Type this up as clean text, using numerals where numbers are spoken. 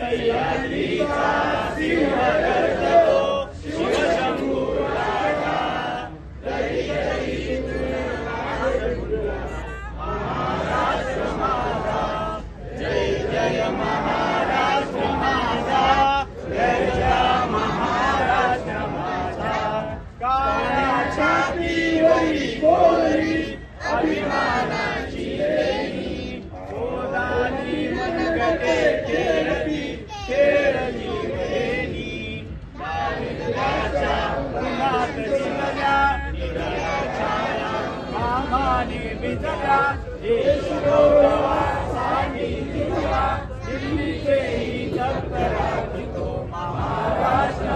सह्याद्रीचा सिंह गर्जतो शिवशंभू राजा तरी तरी महाराष्ट्र माझा जय जय महाराष्ट्र माझा जय जय महाराष्ट्र माझा काळ्या छातीवरी कोरी अभिमानाची लेणी गोदानी मनगटे खेळती खेळली बहिणी दारिद्र्याच्या उन्हात शिरल्या निळ्या छाया मामाने भिजल्या देश गौरवासाठी जिंकला दिल्लीचेही दप्तरात तो महाराष्ट्र